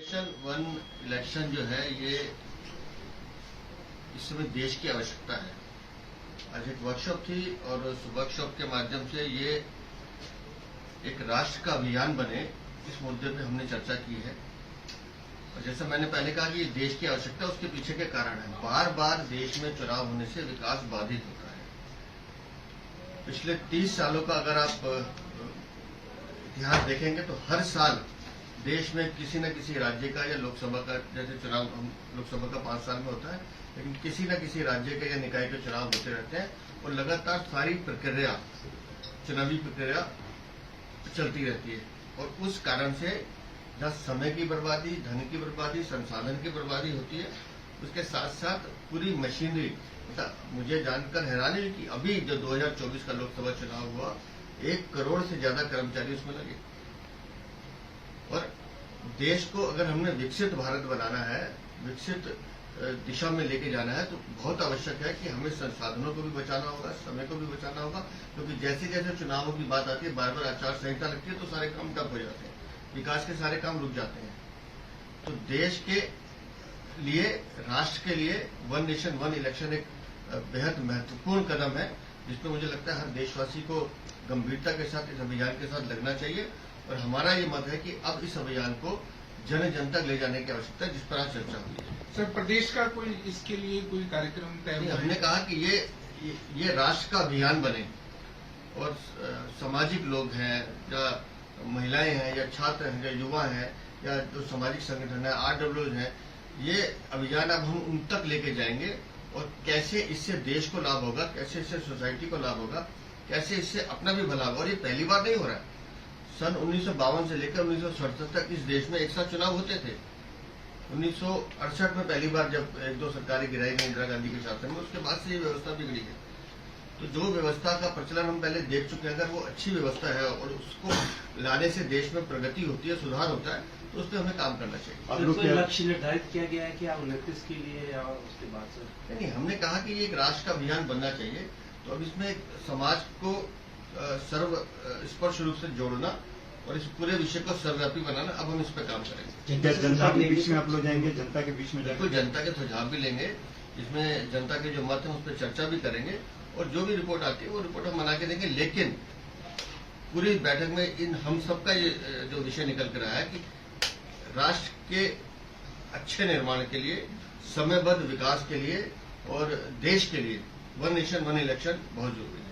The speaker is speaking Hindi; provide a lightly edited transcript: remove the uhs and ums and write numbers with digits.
वन इलेक्शन जो है ये इस समय देश की आवश्यकता है। आज एक वर्कशॉप थी और उस वर्कशॉप के माध्यम से ये एक राष्ट्र का अभियान बने, इस मुद्दे पे हमने चर्चा की है। और जैसा मैंने पहले कहा कि ये देश की आवश्यकता, उसके पीछे के कारण है। बार बार देश में चुनाव होने से विकास बाधित होता है। पिछले 30 सालों का अगर आप इतिहास देखेंगे तो हर साल देश में किसी न किसी राज्य का या लोकसभा का, जैसे चुनाव लोकसभा का 5 साल में होता है, लेकिन किसी न किसी राज्य के या निकाय के चुनाव होते रहते हैं और लगातार सारी प्रक्रिया, चुनावी प्रक्रिया चलती रहती है। और उस कारण से जहाँ समय की बर्बादी, धन की बर्बादी, संसाधन की बर्बादी होती है, उसके साथ साथ पूरी मशीनरी, मुझे जानकर हैरानी हुई कि अभी जो 2024 का लोकसभा चुनाव हुआ, 1 करोड़ से ज्यादा कर्मचारी उसमें लगे। और देश को अगर हमने विकसित भारत बनाना है, विकसित दिशा में लेके जाना है, तो बहुत आवश्यक है कि हमें संसाधनों को भी बचाना होगा, समय को भी बचाना होगा। क्योंकि जैसे जैसे चुनावों की बात आती है, बार बार आचार संहिता लगती है, तो सारे काम ठप हो जाते हैं, विकास के सारे काम रुक जाते हैं। तो देश के लिए, राष्ट्र के लिए वन नेशन वन इलेक्शन एक बेहद महत्वपूर्ण कदम है, जिसमें मुझे लगता है हर देशवासी को गंभीरता के साथ इस अभियान के साथ लगना चाहिए। और हमारा ये मत है कि अब इस अभियान को जन जन तक ले जाने की आवश्यकता है, जिस पर आज चर्चा हुई है। सर, प्रदेश का कोई इसके लिए कोई कार्यक्रम तय हुआ? हमने कहा कि ये राष्ट्र का अभियान बने और सामाजिक लोग हैं या महिलाएं हैं या छात्र हैं या युवा हैं या जो सामाजिक संगठन है, RWs हैं, ये अभियान अब हम उन तक लेके जाएंगे। और कैसे इससे देश को लाभ होगा, कैसे इससे सोसाइटी को लाभ होगा, कैसे इससे अपना भी भला होगा। और ये पहली बार नहीं हो रहा है। सन 1952 से लेकर 1967 तक इस देश में एक साथ चुनाव होते थे। 1968 में पहली बार जब 1-2 सरकारें गिराई गई इंदिरा गांधी के शासन में, उसके बाद से ये व्यवस्था बिगड़ी है। तो जो व्यवस्था का प्रचलन हम पहले देख चुके हैं, अगर वो अच्छी व्यवस्था है और उसको लाने से देश में प्रगति होती है, सुधार होता है, तो उस पर हमें काम करना चाहिए। कोई लक्ष्य निर्धारित किया गया है क्या 29 के लिए या उसके बाद से? नहीं, हमने कहा कि ये एक राष्ट्र का अभियान बनना चाहिए। तो अब इसमें समाज को सर्व स्पर्श रूप से जोड़ना और इस पूरे विषय को सर्वव्यापी बनाना, अब हम इस पर काम करेंगे। जनता के बीच में आप लोग जाएंगे, जनता के बीच में बिल्कुल जनता के सुझाव भी लेंगे, इसमें जनता के जो मत है उस पर चर्चा भी करेंगे और जो भी रिपोर्ट आती है वो रिपोर्ट हम बना के देंगे। लेकिन पूरी बैठक में इन हम सबका ये जो विषय निकल कर आया कि राष्ट्र के अच्छे निर्माण के लिए, समयबद्ध विकास के लिए और देश के लिए वन नेशन वन इलेक्शन बहुत जरूरी है।